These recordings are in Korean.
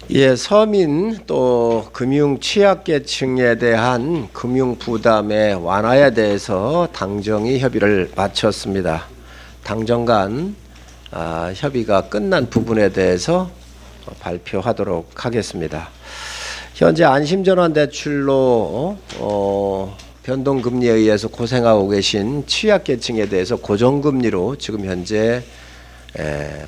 예, 서민 또 금융 취약계층에 대한 금융 부담의 완화에 대해서 당정이 협의를 마쳤습니다. 당정 간 협의가 끝난 부분에 대해서 발표하도록 하겠습니다. 현재 안심전환대출로 변동금리에 의해서 고생하고 계신 취약계층에 대해서 고정금리로 지금 현재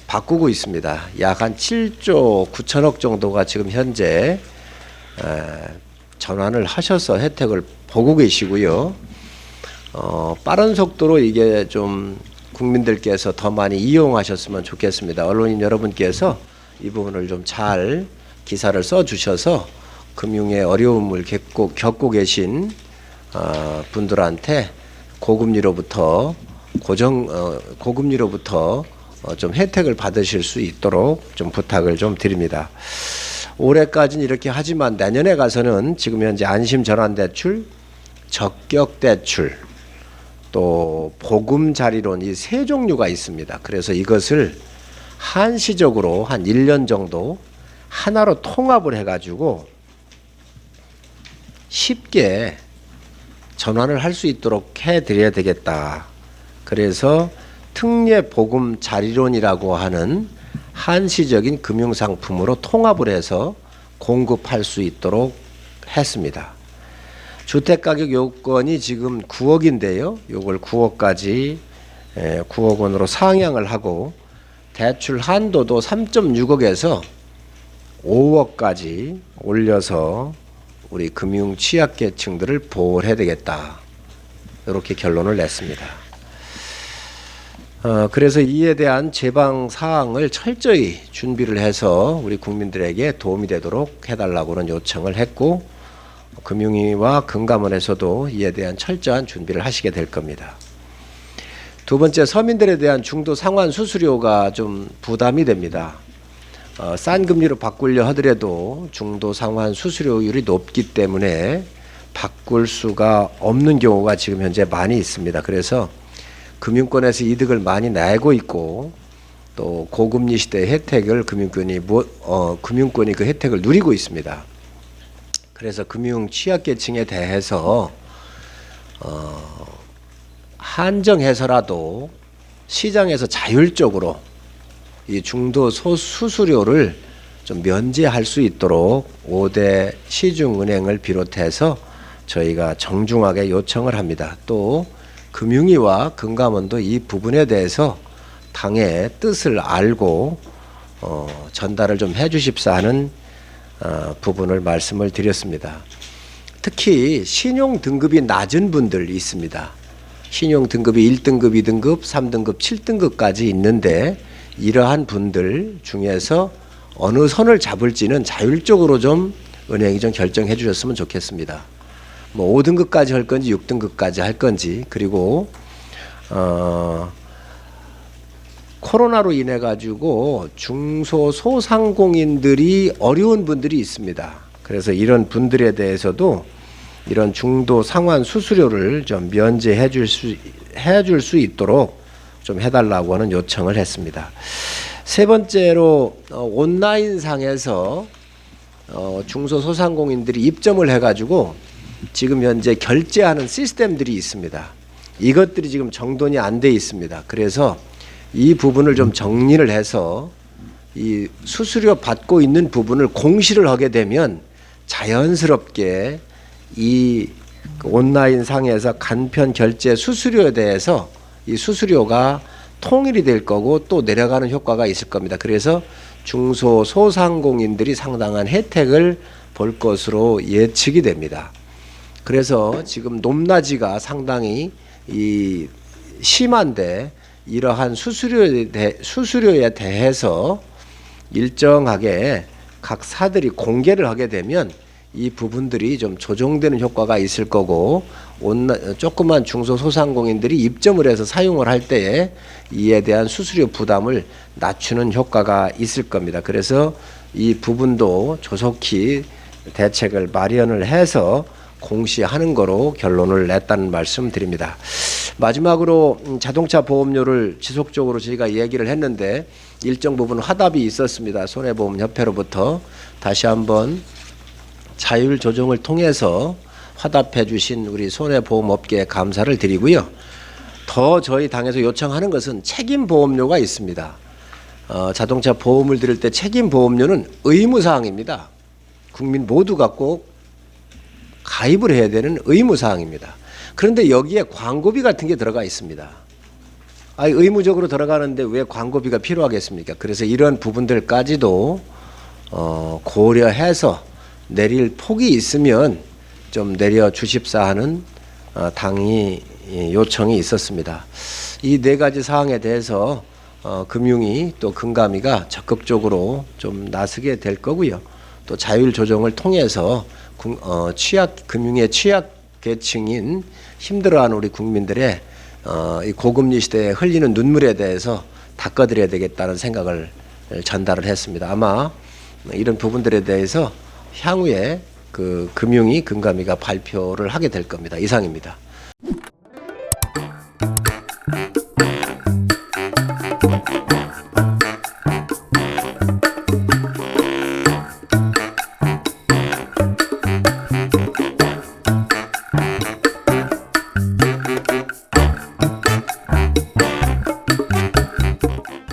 바꾸고 있습니다. 약 한 7조 9천억 정도가 지금 현재 전환을 하셔서 혜택을 보고 계시고요. 빠른 속도로 이게 좀 국민들께서 더 많이 이용하셨으면 좋겠습니다. 언론인 여러분께서 이 부분을 좀 잘 기사를 써 주셔서 금융의 어려움을 겪고 계신 분들한테 고금리로부터 좀 혜택을 받으실 수 있도록 좀 부탁을 좀 드립니다. 올해까지는 이렇게 하지만 내년에 가서는 지금 현재 안심전환대출, 적격대출, 또 보금자리론 이 세 종류가 있습니다. 그래서 이것을 한시적으로 한 1년 정도 하나로 통합을 해가지고 쉽게 전환을 할 수 있도록 해드려야 되겠다. 그래서 특례 보금 자리론이라고 하는 한시적인 금융상품으로 통합을 해서 공급할 수 있도록 했습니다. 주택가격 요건이 지금 9억인데요. 요걸 9억까지 9억 원으로 상향을 하고 대출 한도도 3.6억에서 5억까지 올려서 우리 금융 취약계층들을 보호를 해야 되겠다. 이렇게 결론을 냈습니다. 그래서 이에 대한 제방 사항을 철저히 준비를 해서 우리 국민들에게 도움이 되도록 해달라고는 요청을 했고, 금융위와 금감원에서도 이에 대한 철저한 준비를 하시게 될 겁니다. 두 번째, 서민들에 대한 중도 상환 수수료가 좀 부담이 됩니다. 싼 금리로 바꾸려 하더라도 중도 상환 수수료율이 높기 때문에 바꿀 수가 없는 경우가 지금 현재 많이 있습니다. 그래서 금융권에서 이득을 많이 내고 있고 또 고금리 시대의 혜택을 금융권이 그 혜택을 누리고 있습니다. 그래서 금융 취약계층에 대해서 한정해서라도 시장에서 자율적으로 이 중도 수수료를 좀 면제할 수 있도록 5대 시중은행을 비롯해서 저희가 정중하게 요청을 합니다. 또 금융위와 금감원도 이 부분에 대해서 당의 뜻을 알고 전달을 좀 해주십사 하는 부분을 말씀을 드렸습니다. 특히 신용 등급이 낮은 분들이 있습니다. 신용 등급이 1등급, 2등급, 3등급, 7등급까지 있는데 이러한 분들 중에서 어느 선을 잡을지는 자율적으로 좀 은행이 좀 결정해 주셨으면 좋겠습니다. 뭐 5등급까지 할 건지 6등급까지 할 건지, 그리고 코로나로 인해 가지고 중소소상공인들이 어려운 분들이 있습니다. 그래서 이런 분들에 대해서도 이런 중도 상환 수수료를 좀 면제해 줄 수 있도록 좀 해달라고 하는 요청을 했습니다. 세 번째로 온라인상에서 중소소상공인들이 입점을 해가지고 지금 현재 결제하는 시스템들이 있습니다. 이것들이 지금 정돈이 안 돼 있습니다. 그래서 이 부분을 좀 정리를 해서 이 수수료 받고 있는 부분을 공시를 하게 되면 자연스럽게 이 온라인 상에서 간편 결제 수수료에 대해서 이 수수료가 통일이 될 거고 또 내려가는 효과가 있을 겁니다. 그래서 중소소상공인들이 상당한 혜택을 볼 것으로 예측이 됩니다. 그래서 지금 높낮이가 상당히 심한데 이러한 수수료에 대해서 일정하게 각 사들이 공개를 하게 되면 이 부분들이 좀 조정되는 효과가 있을 거고, 조그만 중소소상공인들이 입점을 해서 사용을 할 때에 이에 대한 수수료 부담을 낮추는 효과가 있을 겁니다. 그래서 이 부분도 조속히 대책을 마련을 해서 공시하는 거로 결론을 냈다는 말씀 드립니다. 마지막으로 자동차 보험료를 지속적으로 저희가 얘기를 했는데 일정 부분 화답이 있었습니다. 손해보험협회로부터 다시 한번 자율 조정을 통해서 화답해 주신 우리 손해보험업계에 감사를 드리고요. 더 저희 당에서 요청하는 것은 책임보험료가 있습니다. 자동차 보험을 들을 때 책임보험료는 의무사항입니다. 국민 모두가 꼭 가입을 해야 되는 의무사항입니다. 그런데 여기에 광고비 같은 게 들어가 있습니다. 의무적으로 들어가는데 왜 광고비가 필요하겠습니까? 그래서 이런 부분들까지도 고려해서 내릴 폭이 있으면 좀 내려주십사 하는 당이 요청이 있었습니다. 이 네 가지 사항에 대해서 금융위 또 금감위가 적극적으로 좀 나서게 될 거고요. 또 자율 조정을 통해서 금융의 취약 계층인 힘들어하는 우리 국민들의 이 고금리 시대에 흘리는 눈물에 대해서 닦아드려야 되겠다는 생각을 전달을 했습니다. 아마 이런 부분들에 대해서 향후에 금융위 금감위가 발표를 하게 될 겁니다. 이상입니다.